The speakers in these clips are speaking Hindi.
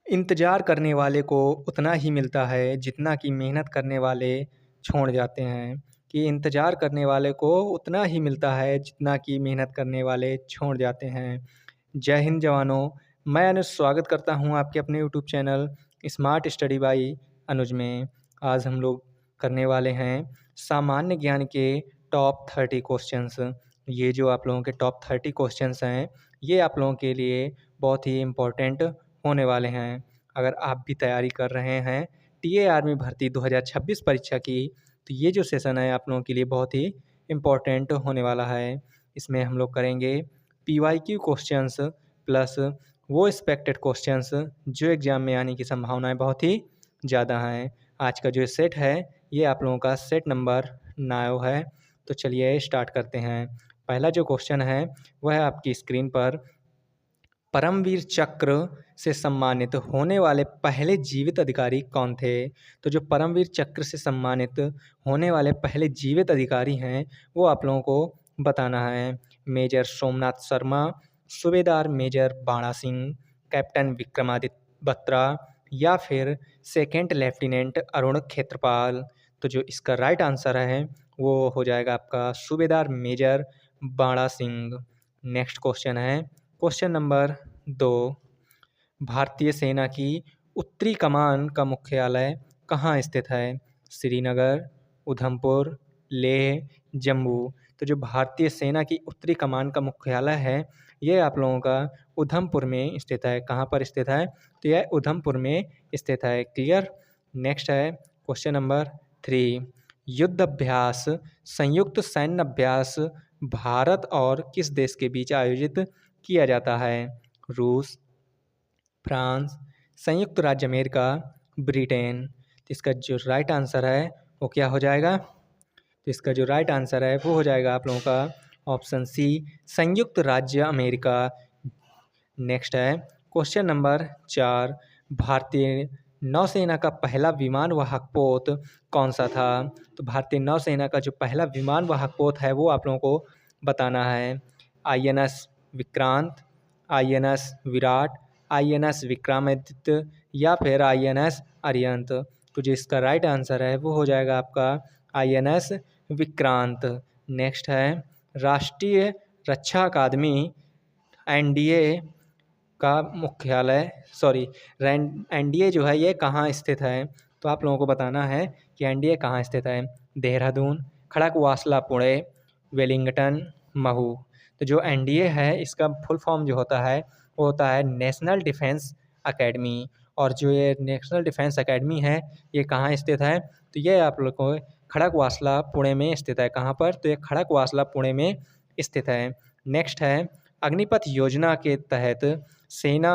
इंतज़ार करने वाले को उतना ही मिलता है जितना कि मेहनत करने वाले छोड़ जाते हैं कि इंतज़ार करने वाले को उतना ही मिलता है जितना कि मेहनत करने वाले छोड़ जाते हैं। जय हिंद जवानों, मैं अनुज स्वागत करता हूं आपके अपने YouTube channel smart study by Anuj में। आज हम लोग करने वाले हैं सामान्य ज्ञान के टॉप 30 क्वेश्चंस। ये जो आप लोगों के टॉप 30 क्वेश्चंस हैं, ये आप लोगों के लिए बहुत ही इम्पोर्टेंट होने वाले हैं। अगर आप भी तैयारी कर रहे हैं टीए आर्मी भर्ती 2026 परीक्षा की, तो ये जो सेशन है आप लोगों के लिए बहुत ही इम्पोर्टेंट होने वाला है। इसमें हम लोग करेंगे पीवाईक्यू क्वेश्चंस प्लस वो एक्सपेक्टेड क्वेश्चंस जो एग्ज़ाम में आने की संभावनाएं बहुत ही ज़्यादा हैं। आज का जो सेट है ये आप लोगों का सेट नंबर 9 है। तो चलिए स्टार्ट करते हैं। पहला जो क्वेश्चन है वह है आपकी स्क्रीन पर, परमवीर चक्र से सम्मानित होने वाले पहले जीवित अधिकारी कौन थे? तो जो परमवीर चक्र से सम्मानित होने वाले पहले जीवित अधिकारी हैं वो आप लोगों को बताना है। मेजर सोमनाथ शर्मा, सूबेदार मेजर बाणा सिंह, कैप्टन विक्रमादित्य बत्रा या फिर सेकेंड लेफ्टिनेंट अरुण खेत्रपाल। तो जो इसका राइट आंसर है वो हो जाएगा आपका सूबेदार मेजर बाणा सिंह। नेक्स्ट क्वेश्चन है क्वेश्चन नंबर 2, भारतीय सेना की उत्तरी कमान का मुख्यालय कहाँ स्थित है? श्रीनगर, उधमपुर, लेह, जम्मू। तो जो भारतीय सेना की उत्तरी कमान का मुख्यालय है ये आप लोगों का उधमपुर में स्थित है। कहाँ पर स्थित है? तो यह उधमपुर में स्थित है। क्लियर। नेक्स्ट है क्वेश्चन नंबर 3, युद्ध अभ्यास संयुक्त सैन्य अभ्यास भारत और किस देश के बीच आयोजित किया जाता है? रूस, फ्रांस, संयुक्त राज्य अमेरिका, ब्रिटेन। तो इसका जो राइट आंसर है वो क्या हो जाएगा? तो इसका जो राइट आंसर है वो हो जाएगा आप लोगों का ऑप्शन सी, संयुक्त राज्य अमेरिका। नेक्स्ट है क्वेश्चन नंबर 4, भारतीय नौसेना का पहला विमान वाहक पोत कौन सा था? तो भारतीय नौसेना का जो पहला विमान वाहक पोत है वो आप लोगों को बताना है। INS Vikrant, INS Virat, INS Vikramaditya या फिर आईएनएस अरिहंत। तो जो इसका राइट आंसर है वो हो जाएगा आपका आईएनएस विक्रांत। नेक्स्ट है राष्ट्रीय रक्षा अकादमी एनडीए का मुख्यालय एनडीए जो है ये कहाँ स्थित है? तो आप लोगों को बताना है कि एनडीए कहाँ स्थित है। देहरादून, खड़गवासला पुणे, वेलिंगटन, महू। तो जो एनडीए है इसका फुल फॉर्म जो होता है वो होता है नेशनल डिफेंस एकेडमी। और जो ये नेशनल डिफेंस एकेडमी है ये कहाँ स्थित है? तो ये आप लोग को खड़गवासला पुणे में स्थित है। कहाँ पर? तो ये खड़गवासला पुणे में स्थित है। नेक्स्ट है अग्निपथ योजना के तहत सेना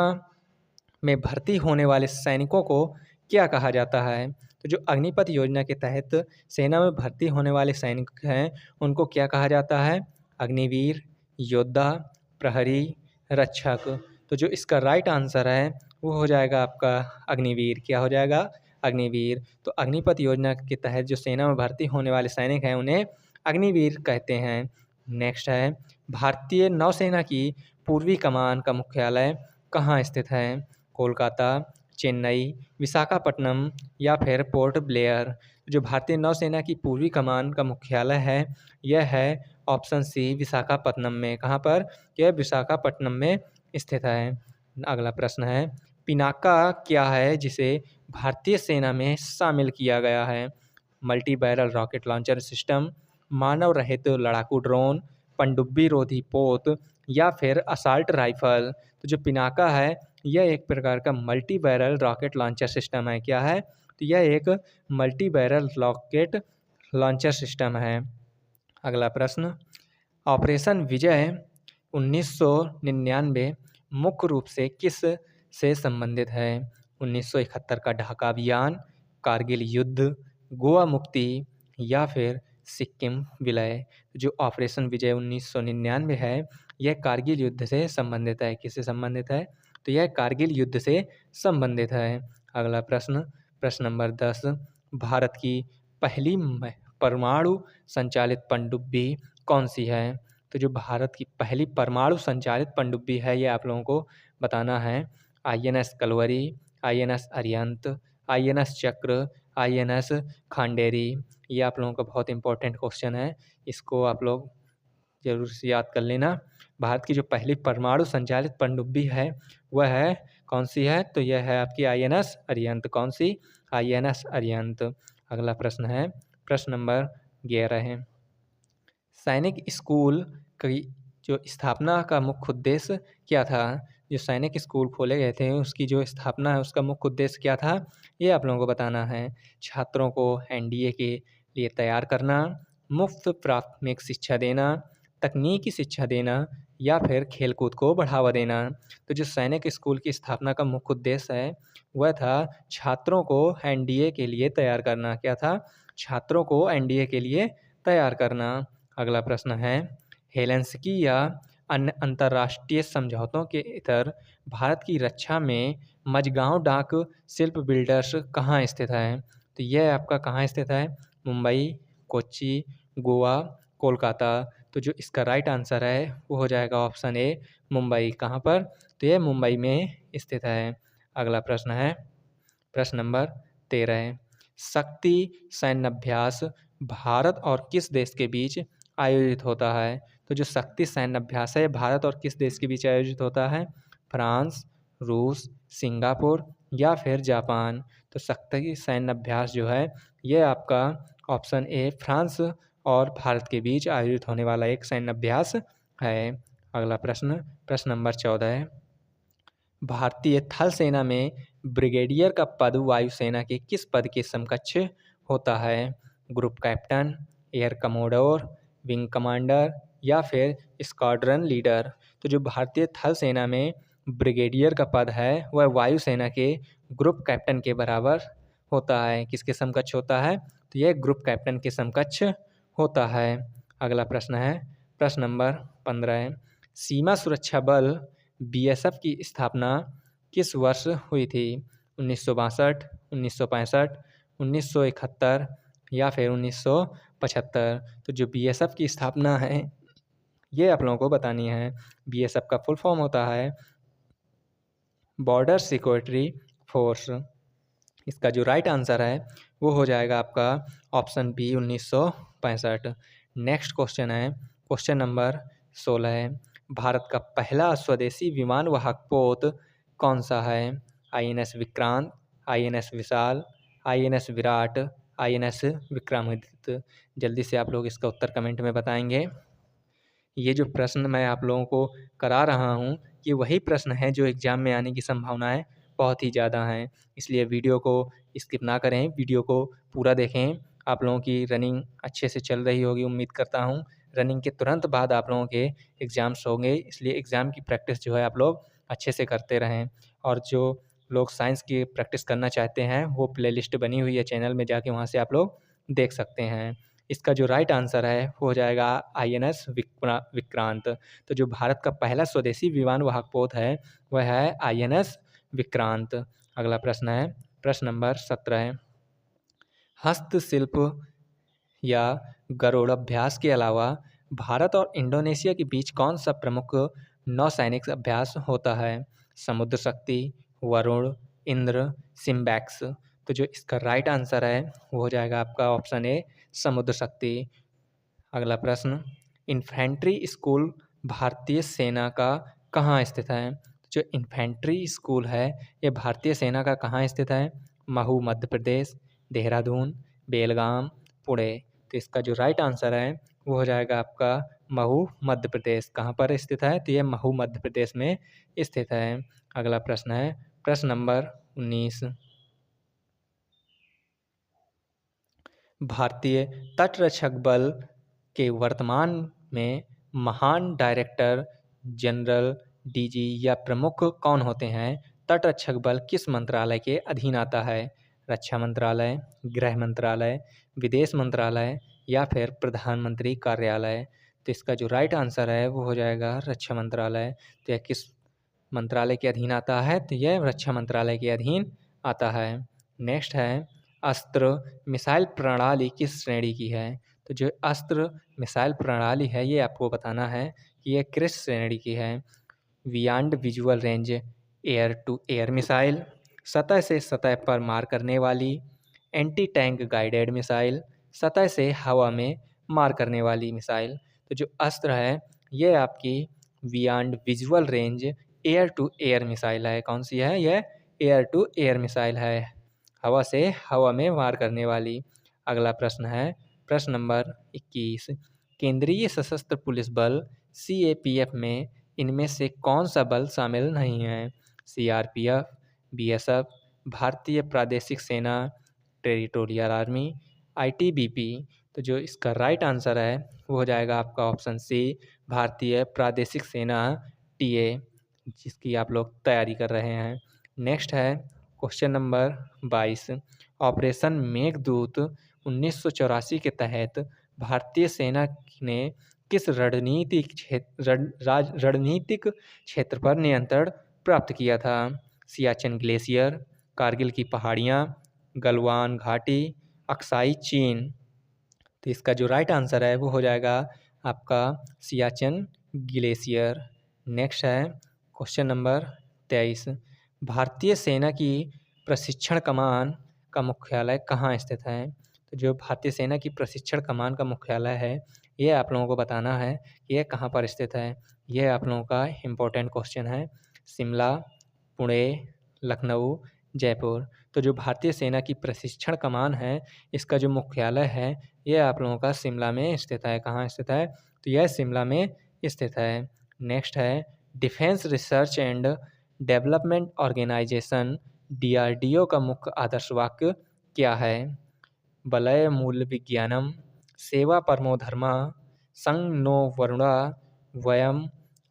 में भर्ती होने वाले सैनिकों को क्या कहा जाता है? तो जो अग्निपथ योजना के तहत सेना में भर्ती होने वाले सैनिक हैं उनको क्या कहा जाता है? अग्निवीर, योद्धा, प्रहरी, रक्षक। तो जो इसका राइट आंसर है वो हो जाएगा आपका अग्निवीर। क्या हो जाएगा? अग्निवीर। तो अग्निपथ योजना के तहत जो सेना में भर्ती होने वाले सैनिक हैं उन्हें अग्निवीर कहते हैं। नेक्स्ट है भारतीय नौसेना की पूर्वी कमान का मुख्यालय कहाँ स्थित है? कोलकाता, चेन्नई, विशाखापट्टनम या फिर पोर्ट ब्लेयर। जो भारतीय नौसेना की पूर्वी कमान का मुख्यालय है यह है ऑप्शन सी, विशाखापट्टनम में। कहाँ पर? यह विशाखापट्टनम में स्थित है। अगला प्रश्न है पिनाका क्या है जिसे भारतीय सेना में शामिल किया गया है? Multi barrel rocket launcher system, मानव रहित लड़ाकू ड्रोन, पनडुब्बी रोधी पोत या फिर असॉल्ट राइफल। तो जो पिनाका है यह एक प्रकार का multi barrel rocket launcher system है। क्या है? तो यह एक multi barrel rocket launcher system है। अगला प्रश्न, ऑपरेशन विजय 1999 मुख्य रूप से किस से संबंधित है? 1971 का ढाका अभियान, कारगिल युद्ध, गोवा मुक्ति या फिर सिक्किम विलय। जो ऑपरेशन विजय 1999 है यह कारगिल युद्ध से संबंधित है। किससे संबंधित है? तो यह कारगिल युद्ध से संबंधित है। अगला प्रश्न, प्रश्न नंबर 10, भारत की पहली परमाणु संचालित पनडुब्बी कौन सी है? तो जो भारत की पहली परमाणु संचालित पनडुब्बी है ये आप लोगों को बताना है। INS Kalvari, INS Arihant, INS Chakra, INS Khanderi. ये आप लोगों का बहुत इंपॉर्टेंट क्वेश्चन है, इसको आप लोग ज़रूर से याद कर लेना। भारत की जो पहली परमाणु संचालित पनडुब्बी है वह है कौन सी है? तो यह है आपकी INS अरिहंत। कौन सी? INS अरिहंत। अगला प्रश्न है प्रश्न नंबर 11 है, सैनिक स्कूल की जो स्थापना का मुख्य उद्देश्य क्या था? जो सैनिक स्कूल खोले गए थे उसकी जो स्थापना है उसका मुख्य उद्देश्य क्या था? ये आप लोगों को बताना है। छात्रों को NDA के लिए तैयार करना, मुफ्त प्राथमिक शिक्षा देना, तकनीकी शिक्षा देना या फिर खेलकूद को बढ़ावा देना। तो जो सैनिक स्कूल की स्थापना का मुख्य उद्देश्य है वह था छात्रों को NDA के लिए तैयार करना। क्या था? छात्रों को NDA के लिए तैयार करना। अगला प्रश्न है, हेलेंसिकी या अन्य अंतर्राष्ट्रीय समझौतों के इतर भारत की रक्षा में मझगांव डाक शिल्प बिल्डर्स कहाँ स्थित है? तो यह आपका कहाँ स्थित है? मुंबई, कोच्चि, गोवा, कोलकाता। तो जो इसका राइट आंसर है वो हो जाएगा ऑप्शन ए मुंबई। कहाँ पर? तो यह मुंबई में स्थित है। अगला प्रश्न है प्रश्न नंबर 13 है, शक्ति सैन्य अभ्यास भारत और किस देश के बीच आयोजित होता है? तो जो शक्ति सैन्य अभ्यास है भारत और किस देश के बीच आयोजित होता है? फ्रांस, रूस, सिंगापुर या फिर जापान। तो शक्ति सैन्य अभ्यास जो है ये आपका ऑप्शन ए फ्रांस और भारत के बीच आयोजित होने वाला एक सैन्य अभ्यास है। अगला प्रश्न प्रश्न नंबर 14 है, भारतीय थल सेना में ब्रिगेडियर का पद वायुसेना के किस पद के समकक्ष होता है? Group captain, air commodore, wing commander या फिर स्क्वाड्रन लीडर। तो जो भारतीय थल सेना में ब्रिगेडियर का पद है वह वायुसेना के ग्रुप कैप्टन के बराबर होता है। किसके समकक्ष होता है? तो यह ग्रुप कैप्टन के समकक्ष होता है। अगला प्रश्न है प्रश्न नंबर 15 है, सीमा सुरक्षा बल BSF की स्थापना किस वर्ष हुई थी? 1962, 1965, 1971 या फिर 1975। तो जो BSF की स्थापना है ये आप लोगों को बतानी है। BSF का फुल फॉर्म होता है बॉर्डर सिक्योरिटी फोर्स। इसका जो राइट आंसर है वो हो जाएगा आपका ऑप्शन बी 1965। नेक्स्ट क्वेश्चन है क्वेश्चन नंबर 16 है, भारत का पहला स्वदेशी विमान वाहक पोत कौन सा है? INS विक्रांत, INS विशाल, INS विराट, INS विक्रमादित्य। जल्दी से आप लोग इसका उत्तर कमेंट में बताएंगे। ये जो प्रश्न मैं आप लोगों को करा रहा हूँ ये वही प्रश्न है जो एग्ज़ाम में आने की संभावनाएं बहुत ही ज़्यादा हैं, इसलिए वीडियो को स्किप ना करें, वीडियो को पूरा देखें। आप लोगों की रनिंग अच्छे से चल रही होगी उम्मीद करता हूँ। रनिंग के तुरंत बाद आप लोगों के एग्ज़ाम्स होंगे, इसलिए एग्ज़ाम की प्रैक्टिस जो है आप लोग अच्छे से करते रहें। और जो लोग साइंस की प्रैक्टिस करना चाहते हैं वो प्लेलिस्ट बनी हुई है चैनल में, जाके वहाँ से आप लोग देख सकते हैं। इसका जो राइट आंसर है वो हो जाएगा INS विक्रांत। तो जो भारत का पहला स्वदेशी विमान वाहक पोत है वह है INS विक्रांत। अगला प्रश्न है प्रश्न नंबर 17 है, हस्तशिल्प या गरुड़ाभ्यास के अलावा भारत और इंडोनेशिया के बीच कौन सा प्रमुख नौसैनिक अभ्यास होता है? समुद्र शक्ति, वरुण, इंद्र, सिम्बैक्स। तो जो इसका राइट आंसर है वो हो जाएगा आपका ऑप्शन ए समुद्र शक्ति। अगला प्रश्न, इन्फेंट्री स्कूल भारतीय सेना का कहाँ स्थित है? जो इन्फेंट्री स्कूल है ये भारतीय सेना का कहाँ स्थित है? महू मध्य प्रदेश, देहरादून, बेलगाम, पुणे। तो इसका जो राइट आंसर है वो हो जाएगा आपका महू मध्य प्रदेश। कहाँ पर स्थित है? तो ये महू मध्य प्रदेश में स्थित है। अगला प्रश्न है प्रश्न नंबर 19, भारतीय तटरक्षक बल के वर्तमान में महान डायरेक्टर जनरल DG या प्रमुख कौन होते हैं? तटरक्षक बल किस मंत्रालय के अधीन आता है? रक्षा मंत्रालय, गृह मंत्रालय, विदेश मंत्रालय या फिर प्रधानमंत्री कार्यालय। तो इसका जो राइट आंसर है वो हो जाएगा रक्षा मंत्रालय। तो यह किस मंत्रालय के अधीन आता है? तो यह रक्षा मंत्रालय के अधीन आता है। नेक्स्ट है, अस्त्र मिसाइल प्रणाली किस श्रेणी की है? तो जो अस्त्र मिसाइल प्रणाली है ये आपको बताना है कि ये किस श्रेणी की है। Beyond visual range air to air missile, सतह से सतह पर मार करने वाली, एंटी टैंक गाइडेड मिसाइल, सतह से हवा में मार करने वाली मिसाइल। तो जो अस्त्र है ये आपकी beyond visual range air to air missile है। कौन सी है? यह एयर टू एयर मिसाइल है, हवा से हवा में वार करने वाली। अगला प्रश्न है प्रश्न नंबर 21। केंद्रीय सशस्त्र पुलिस बल CAPF में इनमें से कौन सा बल शामिल नहीं है? CRPF, BSF, भारतीय प्रादेशिक सेना, टेरिटोरियल आर्मी, ITBP। तो जो इसका राइट आंसर है वो हो जाएगा आपका ऑप्शन सी, भारतीय प्रादेशिक सेना, TA, जिसकी आप लोग तैयारी कर रहे हैं। नेक्स्ट है क्वेश्चन नंबर 22। ऑपरेशन मेघदूत 1984 के तहत भारतीय सेना ने किस रणनीतिक क्षेत्र पर नियंत्रण प्राप्त किया था? सियाचिन ग्लेशियर, कारगिल की पहाड़ियाँ, गलवान घाटी, अक्साई चीन। तो इसका जो राइट आंसर है वो हो जाएगा आपका सियाचिन ग्लेशियर। नेक्स्ट है क्वेश्चन नंबर 23। भारतीय सेना की प्रशिक्षण कमान का मुख्यालय कहाँ स्थित है? तो जो भारतीय सेना की प्रशिक्षण कमान का मुख्यालय है ये आप लोगों को बताना है कि यह कहाँ पर स्थित है। यह आप लोगों का इम्पोर्टेंट क्वेश्चन है। शिमला, पुणे, लखनऊ, जयपुर। तो जो भारतीय सेना की प्रशिक्षण कमान है इसका जो मुख्यालय है ये आप लोगों का शिमला में स्थित है। कहाँ स्थित है? तो यह शिमला में स्थित है। नेक्स्ट है defence research and development organisation DRDO का मुख्य आदर्श वाक्य क्या है? बलय मूल विज्ञानम, सेवा परमो धर्मा, संग नो वरुणा, वयम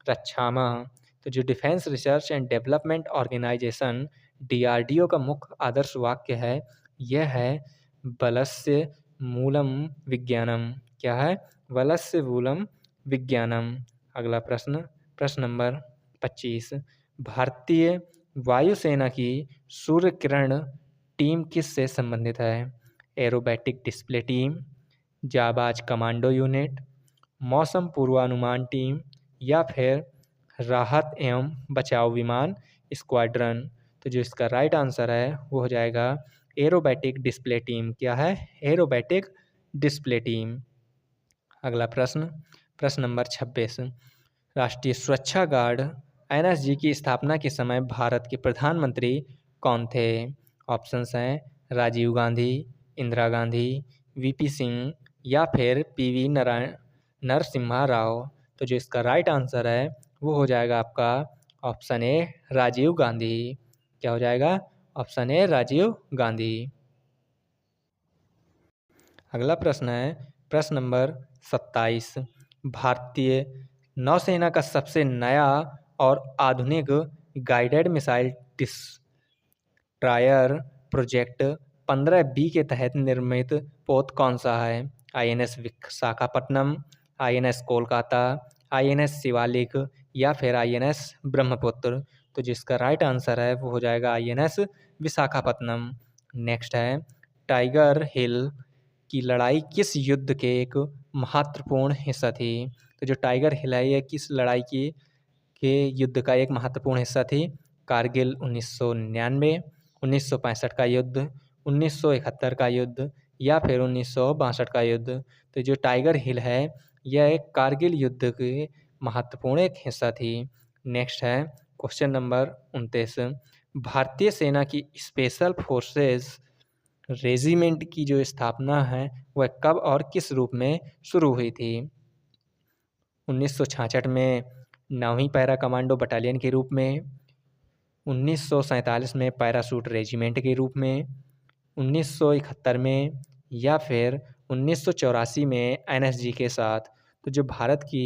रक्षामः। तो जो defence research and development organisation DRDO का मुख्य आदर्श वाक्य है यह है बलस्य मूलम विज्ञानम। क्या है? बलस्य मूलम विज्ञानम। अगला प्रश्न प्रश्न नंबर 25। भारतीय वायुसेना की सूर्य किरण टीम किससे संबंधित है? एरोबैटिक डिस्प्ले टीम, जाबाज कमांडो यूनिट, मौसम पूर्वानुमान टीम या फिर राहत एवं बचाव विमान स्क्वाड्रन। तो जो इसका राइट आंसर है वो हो जाएगा एरोबैटिक डिस्प्ले टीम। क्या है? Aerobatic display team. अगला प्रश्न प्रश्न नंबर 26। राष्ट्रीय सुरक्षा गार्ड NSG की स्थापना के समय भारत के प्रधानमंत्री कौन थे? ऑप्शंस हैं राजीव गांधी, इंदिरा गांधी, VP सिंह या फिर PV नरसिम्हा राव। तो जो इसका राइट आंसर है वो हो जाएगा आपका ऑप्शन ए राजीव गांधी। क्या हो जाएगा? Option A Rajiv Gandhi. अगला प्रश्न है प्रश्न नंबर 27। भारतीय नौसेना का सबसे नया और आधुनिक गाइडेड मिसाइल डिस्ट्रायर प्रोजेक्ट 15B के तहत निर्मित पोत कौन सा है? INS Visakhapatnam, INS Kolkata, INS Shivalik या फिर INS ब्रह्मपुत्र। तो जिसका राइट आंसर है वो हो जाएगा INS विशाखापट्टनम। नेक्स्ट है टाइगर हिल की लड़ाई किस युद्ध के एक महत्वपूर्ण हिस्सा थी? तो जो टाइगर हिल है ये किस लड़ाई के युद्ध का एक महत्वपूर्ण हिस्सा थी? कारगिल 1999, 1965 का युद्ध, 1971 का युद्ध या फिर 1962 का युद्ध। तो जो टाइगर हिल है यह एक कारगिल युद्ध के महत्वपूर्ण एक हिस्सा थी। नेक्स्ट है क्वेश्चन नंबर 29। भारतीय सेना की स्पेशल फोर्सेस रेजिमेंट की जो स्थापना है वह कब और किस रूप में शुरू हुई थी? 1966 में 9वीं पैरा कमांडो बटालियन के रूप में, 1947 में पैराशूट रेजिमेंट के रूप में, 1971 में या फिर 1984 में NSG के साथ। तो जो भारत की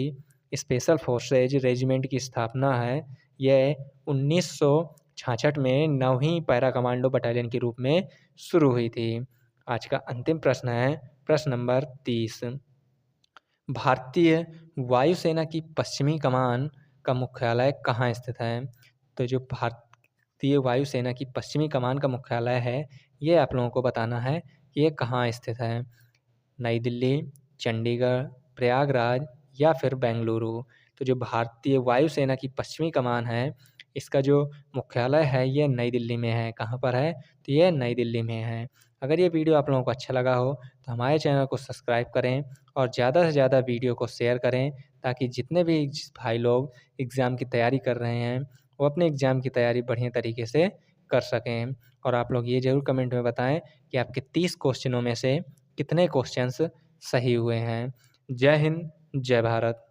स्पेशल फोर्सेज रेजिमेंट की स्थापना है यह 1966 में 9वीं पैरा कमांडो बटालियन के रूप में शुरू हुई थी। आज का अंतिम प्रश्न है प्रश्न नंबर 30। भारतीय वायुसेना की पश्चिमी कमान का मुख्यालय कहाँ स्थित है? तो जो भारतीय वायुसेना की पश्चिमी कमान का मुख्यालय है ये आप लोगों को बताना है कि ये कहाँ स्थित है। नई दिल्ली, चंडीगढ़, प्रयागराज या फिर बेंगलुरु। तो जो भारतीय वायुसेना की पश्चिमी कमान है इसका जो मुख्यालय है ये नई दिल्ली में है। कहाँ पर है? तो ये नई दिल्ली में है। अगर ये वीडियो आप लोगों को अच्छा लगा हो तो हमारे चैनल को सब्सक्राइब करें और ज़्यादा से ज़्यादा वीडियो को शेयर करें, ताकि जितने भी भाई लोग एग्ज़ाम की तैयारी कर रहे हैं वो अपने एग्ज़ाम की तैयारी बढ़िया तरीके से कर सकें। और आप लोग ये ज़रूर कमेंट में बताएं कि आपके 30 क्वेश्चनों में से कितने क्वेश्चंस सही हुए हैं। जय हिंद, जय भारत।